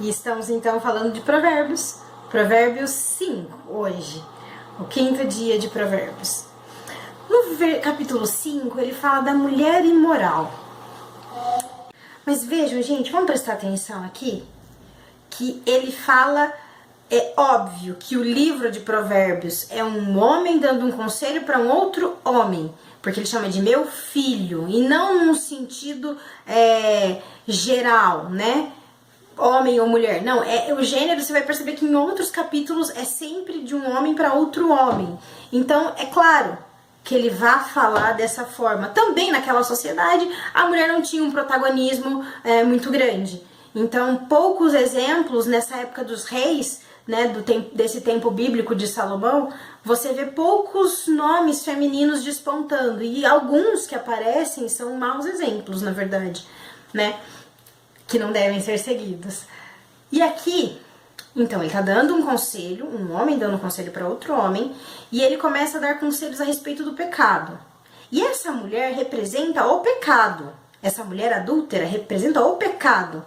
E estamos então falando de Provérbios. Provérbios 5 hoje, o 5º dia de Provérbios. No capítulo 5 ele fala da mulher imoral. Mas vejam, gente, vamos prestar atenção aqui, que ele fala, é óbvio que o livro de Provérbios é um homem dando um conselho para um outro homem, porque ele chama de meu filho, e não num sentido geral, né? Homem ou mulher. Não, o gênero, você vai perceber que em outros capítulos é sempre de um homem para outro homem. Então, é claro que ele vai falar dessa forma. Também naquela sociedade, a mulher não tinha um protagonismo muito grande. Então, poucos exemplos nessa época dos reis, né, desse tempo bíblico de Salomão, você vê poucos nomes femininos despontando. E alguns que aparecem são maus exemplos, na verdade, né? Que não devem ser seguidos. E aqui, então, ele tá dando um conselho, um homem dando um conselho para outro homem, e ele começa a dar conselhos a respeito do pecado. E essa mulher representa o pecado. Essa mulher adúltera representa o pecado.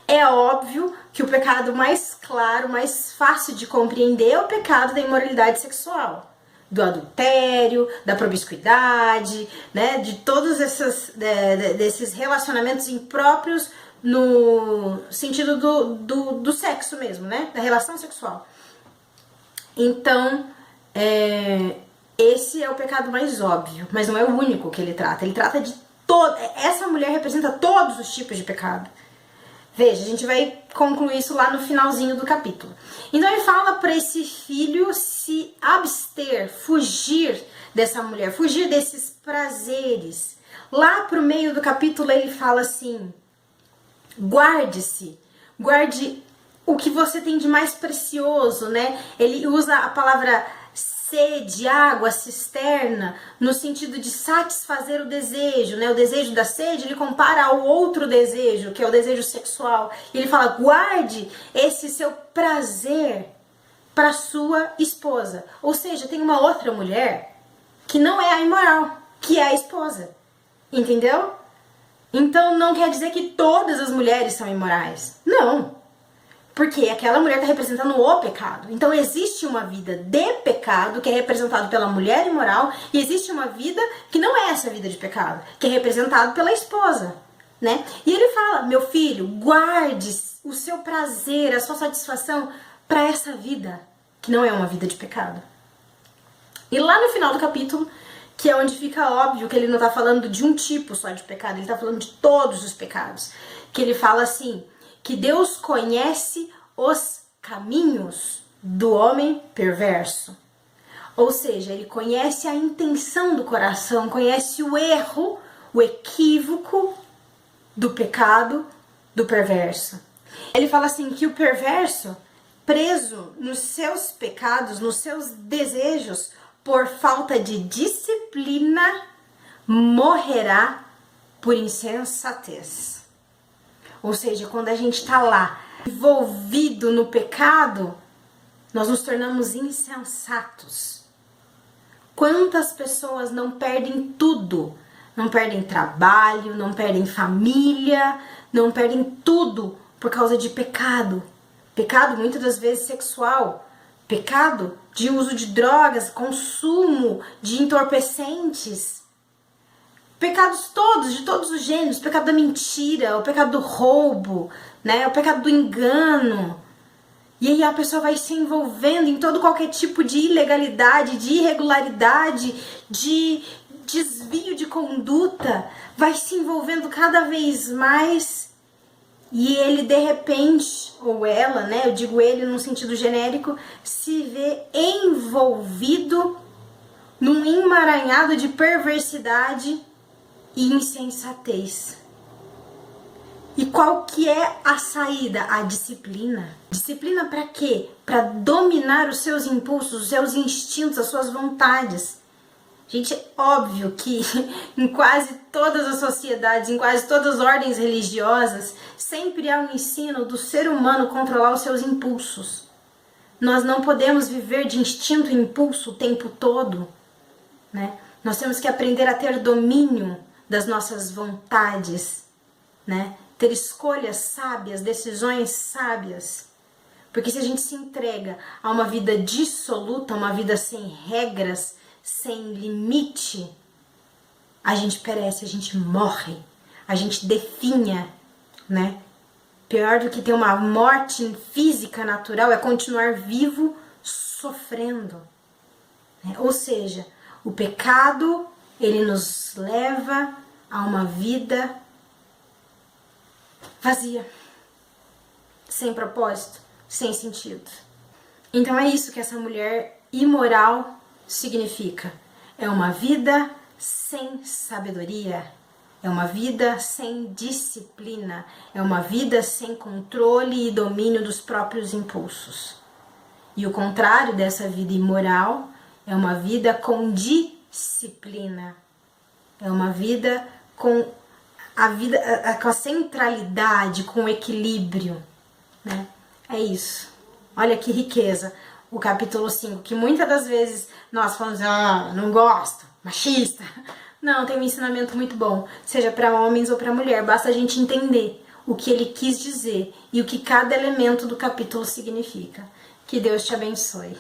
É óbvio que o pecado mais claro, mais fácil de compreender é o pecado da imoralidade sexual. Do adultério, da promiscuidade, né, de todos desses relacionamentos impróprios no sentido do sexo mesmo, né, da relação sexual. Então, esse é o pecado mais óbvio, mas não é o único que ele trata. Ele trata de todo. Essa mulher representa todos os tipos de pecado. Veja, a gente vai concluir isso lá no finalzinho do capítulo. Então ele fala para esse filho se abster, fugir dessa mulher, fugir desses prazeres. Lá pro meio do capítulo ele fala assim: guarde-se, guarde o que você tem de mais precioso, né? Ele usa a palavra sede, água, cisterna, no sentido de satisfazer o desejo, né? O desejo da sede, ele compara ao outro desejo, que é o desejo sexual. E ele fala, guarde esse seu prazer para sua esposa. Ou seja, tem uma outra mulher que não é a imoral, que é a esposa. Entendeu? Então não quer dizer que todas as mulheres são imorais. Não. Porque aquela mulher está representando o pecado. Então existe uma vida de pecado, que é representado pela mulher imoral, e existe uma vida que não é essa vida de pecado, que é representado pela esposa, né? E ele fala, meu filho, guarde o seu prazer, a sua satisfação para essa vida, que não é uma vida de pecado. E lá no final do capítulo, que é onde fica óbvio que ele não está falando de um tipo só de pecado, ele está falando de todos os pecados, que ele fala assim, que Deus conhece os caminhos do homem perverso. Ou seja, ele conhece a intenção do coração, conhece o erro, o equívoco do pecado do perverso. Ele fala assim que o perverso, preso nos seus pecados, nos seus desejos, por falta de disciplina, morrerá por insensatez. Ou seja, quando a gente está lá, envolvido no pecado, nós nos tornamos insensatos. Quantas pessoas não perdem tudo? Não perdem trabalho, não perdem família, não perdem tudo por causa de pecado. Pecado muitas das vezes sexual, pecado de uso de drogas, consumo de entorpecentes. Pecados todos, de todos os gêneros, o pecado da mentira, o pecado do roubo, né, o pecado do engano. E aí a pessoa vai se envolvendo em todo qualquer tipo de ilegalidade, de irregularidade, de desvio de conduta, vai se envolvendo cada vez mais e ele de repente, ou ela, né, eu digo ele no sentido genérico, se vê envolvido num emaranhado de perversidade e insensatez. E qual que é a saída? A disciplina. Disciplina para quê? Para dominar os seus impulsos, os seus instintos, as suas vontades. Gente, é óbvio que em quase todas as sociedades, em quase todas as ordens religiosas, sempre há um ensino do ser humano controlar os seus impulsos. Nós não podemos viver de instinto e impulso o tempo todo, né? Nós temos que aprender a ter domínio das nossas vontades, né? ter escolhas sábias, decisões sábias. Porque se a gente se entrega a uma vida dissoluta, uma vida sem regras, sem limite, a gente perece, a gente morre, a gente definha, né? Pior do que ter uma morte física natural é continuar vivo sofrendo. Né? Ou seja, o pecado, ele nos leva a uma vida vazia, sem propósito, sem sentido. Então é isso que essa mulher imoral significa. É uma vida sem sabedoria, é uma vida sem disciplina, é uma vida sem controle e domínio dos próprios impulsos. E o contrário dessa vida imoral é uma vida com disciplina, é uma vida com com a centralidade, com o equilíbrio, né? É isso. Olha que riqueza o capítulo 5, que muitas das vezes nós falamos, não gosto, machista. Não, tem um ensinamento muito bom, seja para homens ou para mulher, basta a gente entender o que ele quis dizer e o que cada elemento do capítulo significa. Que Deus te abençoe.